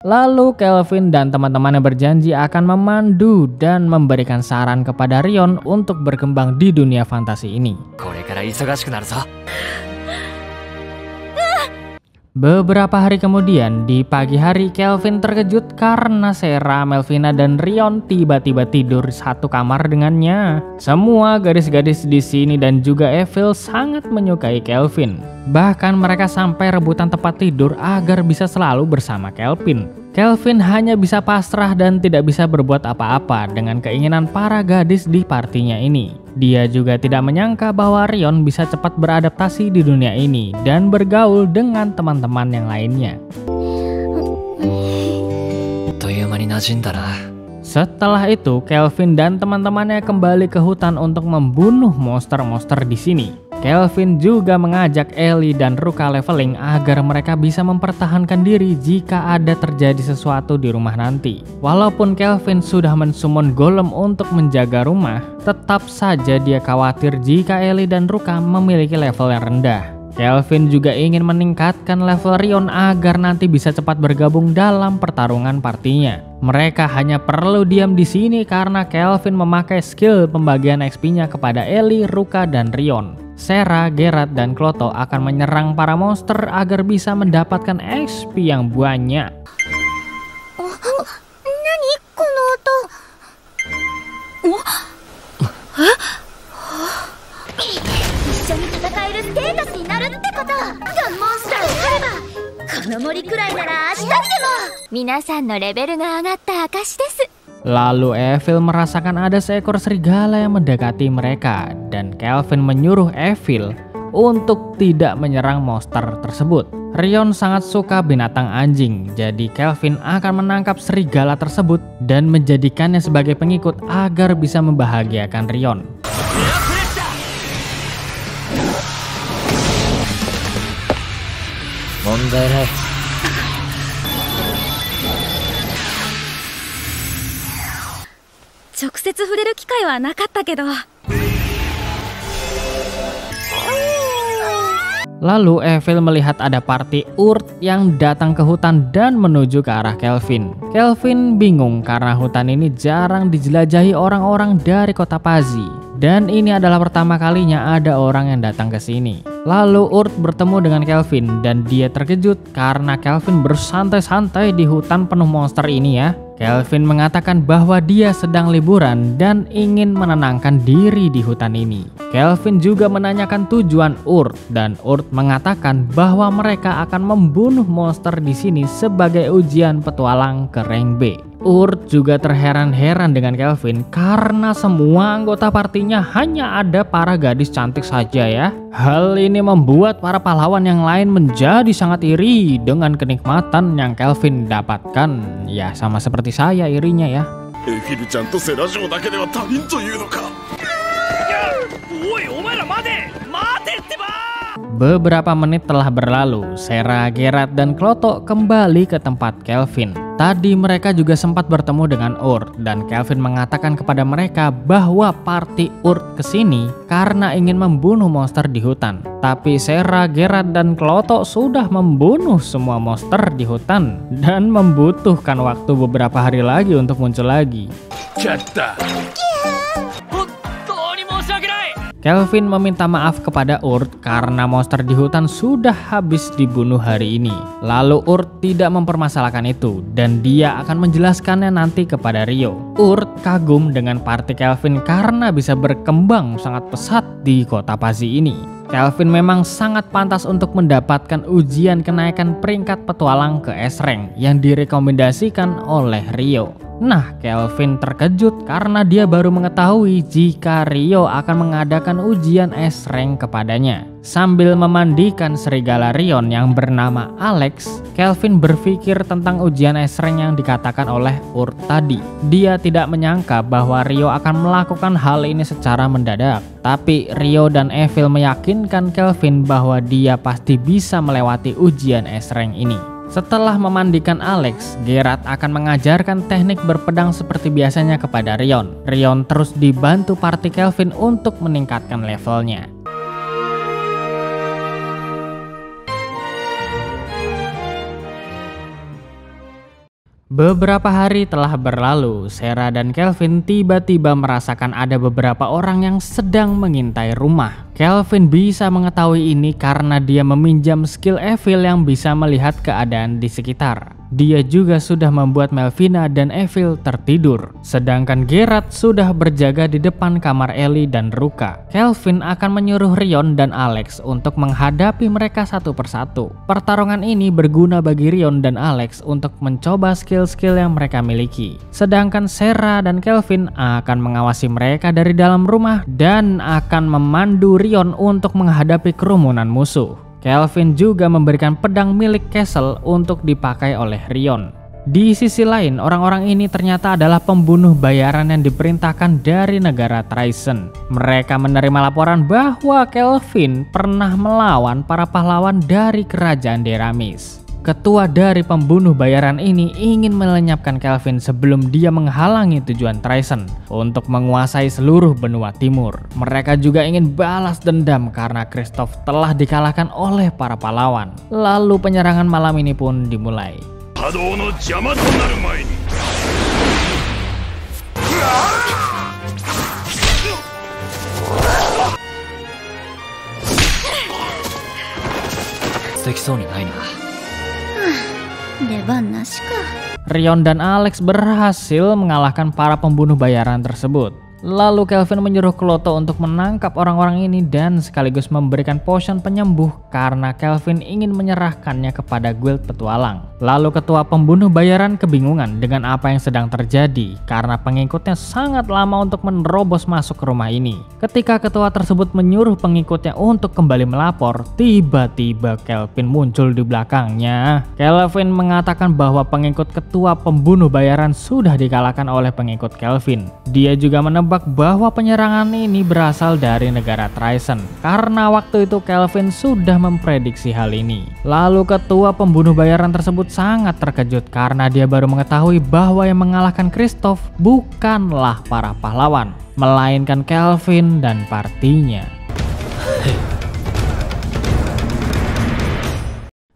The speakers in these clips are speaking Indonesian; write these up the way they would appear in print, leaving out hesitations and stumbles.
Lalu Kelvin dan teman-temannya berjanji akan memandu dan memberikan saran kepada Rion untuk berkembang di dunia fantasi ini. Beberapa hari kemudian, di pagi hari Kelvin terkejut karena Sera, Melvina, dan Rion tiba-tiba tidur satu kamar dengannya. Semua gadis-gadis di sini dan juga Evil sangat menyukai Kelvin. Bahkan mereka sampai rebutan tempat tidur agar bisa selalu bersama Kelvin. Kelvin hanya bisa pasrah dan tidak bisa berbuat apa-apa dengan keinginan para gadis di partinya ini. Dia juga tidak menyangka bahwa Rion bisa cepat beradaptasi di dunia ini dan bergaul dengan teman-teman yang lainnya. Setelah itu, Kelvin dan teman-temannya kembali ke hutan untuk membunuh monster-monster di sini. Kelvin juga mengajak Ellie dan Ruka leveling agar mereka bisa mempertahankan diri jika ada terjadi sesuatu di rumah nanti. Walaupun Kelvin sudah mensummon golem untuk menjaga rumah, tetap saja dia khawatir jika Ellie dan Ruka memiliki level yang rendah. Kelvin juga ingin meningkatkan level Rion agar nanti bisa cepat bergabung dalam pertarungan partinya. Mereka hanya perlu diam di sini karena Kelvin memakai skill pembagian XP-nya kepada Ellie, Ruka, dan Rion. Sera, Geralt, dan Kloto akan menyerang para monster agar bisa mendapatkan XP yang banyak. Lalu Evil merasakan ada seekor serigala yang mendekati mereka dan Kelvin menyuruh Evil untuk tidak menyerang monster tersebut. Rion sangat suka binatang anjing, jadi Kelvin akan menangkap serigala tersebut dan menjadikannya sebagai pengikut agar bisa membahagiakan Rion. Lalu Evil melihat ada party Urt yang datang ke hutan dan menuju ke arah Kelvin. Kelvin bingung karena hutan ini jarang dijelajahi orang-orang dari kota Pazzi. Dan ini adalah pertama kalinya ada orang yang datang ke sini. Lalu Urt bertemu dengan Kelvin dan dia terkejut karena Kelvin bersantai-santai di hutan penuh monster ini ya. Kelvin mengatakan bahwa dia sedang liburan dan ingin menenangkan diri di hutan ini. Kelvin juga menanyakan tujuan Urt dan Urt mengatakan bahwa mereka akan membunuh monster di sini sebagai ujian petualang ke rank B. Urt juga terheran-heran dengan Kelvin karena semua anggota partinya hanya ada para gadis cantik saja ya. Hal ini membuat para pahlawan yang lain menjadi sangat iri dengan kenikmatan yang Kelvin dapatkan. Ya sama seperti saya irinya ya. Beberapa menit telah berlalu, Sera, Geralt, dan Kloto kembali ke tempat Kelvin. Tadi mereka juga sempat bertemu dengan Urt dan Kelvin mengatakan kepada mereka bahwa party Urt kesini karena ingin membunuh monster di hutan. Tapi Sera, Geralt, dan Kloto sudah membunuh semua monster di hutan dan membutuhkan waktu beberapa hari lagi untuk muncul lagi. Kelvin meminta maaf kepada Urt karena monster di hutan sudah habis dibunuh hari ini. Lalu Urt tidak mempermasalahkan itu dan dia akan menjelaskannya nanti kepada Rio. Urt kagum dengan party Kelvin karena bisa berkembang sangat pesat di kota Pazzi ini. Kelvin memang sangat pantas untuk mendapatkan ujian kenaikan peringkat petualang ke S-Rank yang direkomendasikan oleh Rio. Nah, Kelvin terkejut karena dia baru mengetahui jika Rio akan mengadakan ujian S-Rank kepadanya. Sambil memandikan serigala Rion yang bernama Alex, Kelvin berpikir tentang ujian S-Rank yang dikatakan oleh Urt tadi. Dia tidak menyangka bahwa Rio akan melakukan hal ini secara mendadak. Tapi Rio dan Evil meyakinkan Kelvin bahwa dia pasti bisa melewati ujian S-Rank ini. Setelah memandikan Alex, Geralt akan mengajarkan teknik berpedang seperti biasanya kepada Rion. Rion terus dibantu party Kelvin untuk meningkatkan levelnya. Beberapa hari telah berlalu, Sarah dan Kelvin tiba-tiba merasakan ada beberapa orang yang sedang mengintai rumah. Kelvin bisa mengetahui ini karena dia meminjam skill Evil yang bisa melihat keadaan di sekitar. Dia juga sudah membuat Melvina dan Evil tertidur, sedangkan Gerard sudah berjaga di depan kamar Ellie dan Ruka. Kelvin akan menyuruh Rion dan Alex untuk menghadapi mereka satu persatu. Pertarungan ini berguna bagi Rion dan Alex untuk mencoba skill-skill yang mereka miliki. Sedangkan Sarah dan Kelvin akan mengawasi mereka dari dalam rumah dan akan memandu Rion untuk menghadapi kerumunan musuh. Kelvin juga memberikan pedang milik Castle untuk dipakai oleh Rion. Di sisi lain, orang-orang ini ternyata adalah pembunuh bayaran yang diperintahkan dari negara Tryson. Mereka menerima laporan bahwa Kelvin pernah melawan para pahlawan dari kerajaan Deramis. Ketua dari pembunuh bayaran ini ingin melenyapkan Kelvin sebelum dia menghalangi tujuan Tryson untuk menguasai seluruh benua timur. Mereka juga ingin balas dendam karena Kristoff telah dikalahkan oleh para pahlawan. Lalu penyerangan malam ini pun dimulai. Rion dan Alex berhasil mengalahkan para pembunuh bayaran tersebut. Lalu Kelvin menyuruh Kloto untuk menangkap orang-orang ini dan sekaligus memberikan potion penyembuh karena Kelvin ingin menyerahkannya kepada guild petualang. Lalu ketua pembunuh bayaran kebingungan dengan apa yang sedang terjadi karena pengikutnya sangat lama untuk menerobos masuk ke rumah ini. Ketika ketua tersebut menyuruh pengikutnya untuk kembali melapor, tiba-tiba Kelvin muncul di belakangnya. Kelvin mengatakan bahwa pengikut ketua pembunuh bayaran sudah dikalahkan oleh pengikut Kelvin. Dia juga menebak bahwa penyerangan ini berasal dari negara Tryson karena waktu itu Kelvin sudah memprediksi hal ini. Lalu ketua pembunuh bayaran tersebut sangat terkejut karena dia baru mengetahui bahwa yang mengalahkan Kristoff bukanlah para pahlawan, melainkan Kelvin dan partinya.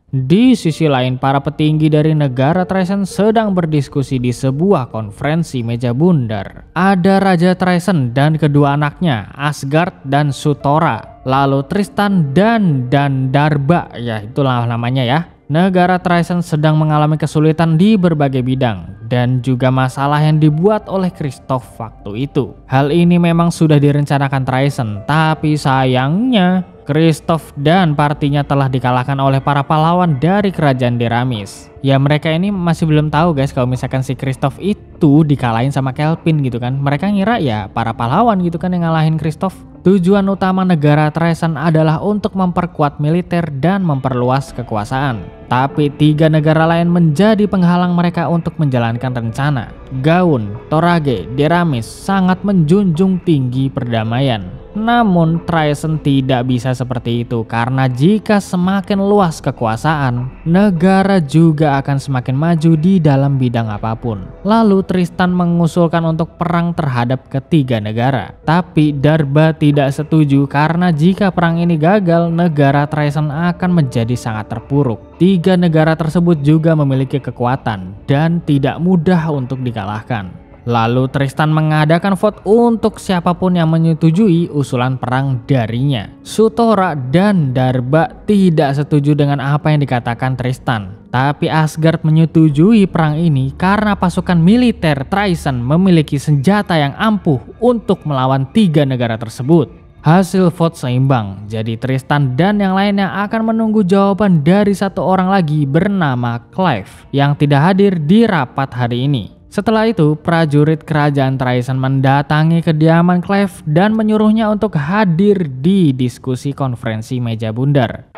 Di sisi lain, para petinggi dari negara Tryson sedang berdiskusi di sebuah konferensi meja bundar. Ada Raja Tryson dan kedua anaknya, Asgard dan Sutora. Lalu Tristan dan Darba, ya itulah namanya ya. Negara Tryson sedang mengalami kesulitan di berbagai bidang dan juga masalah yang dibuat oleh Kristoff waktu itu. Hal ini memang sudah direncanakan Tryson, tapi sayangnya Kristoff dan partinya telah dikalahkan oleh para pahlawan dari kerajaan Deramis. Ya mereka ini masih belum tahu guys kalau misalkan si Kristoff itu dikalahin sama Kelvin gitu kan. Mereka ngira ya para pahlawan gitu kan yang ngalahin Kristoff. Tujuan utama negara Tryson adalah untuk memperkuat militer dan memperluas kekuasaan. Tapi 3 negara lain menjadi penghalang mereka untuk menjalankan rencana. Gaun, Torage, Deramis sangat menjunjung tinggi perdamaian. Namun Tryson tidak bisa seperti itu karena jika semakin luas kekuasaan, negara juga akan semakin maju di dalam bidang apapun. Lalu Tristan mengusulkan untuk perang terhadap ketiga negara. Tapi Darba tidak setuju karena jika perang ini gagal, negara Tryson akan menjadi sangat terpuruk. 3 negara tersebut juga memiliki kekuatan dan tidak mudah untuk dikalahkan. Lalu Tristan mengadakan vote untuk siapapun yang menyetujui usulan perang darinya. Sutora dan Darba tidak setuju dengan apa yang dikatakan Tristan. Tapi Asgard menyetujui perang ini karena pasukan militer Tryson memiliki senjata yang ampuh untuk melawan 3 negara tersebut. Hasil vote seimbang, jadi Tristan dan yang lainnya akan menunggu jawaban dari satu orang lagi bernama Clive yang tidak hadir di rapat hari ini. Setelah itu, prajurit kerajaan Tryson mendatangi kediaman Clive dan menyuruhnya untuk hadir di diskusi konferensi meja bundar.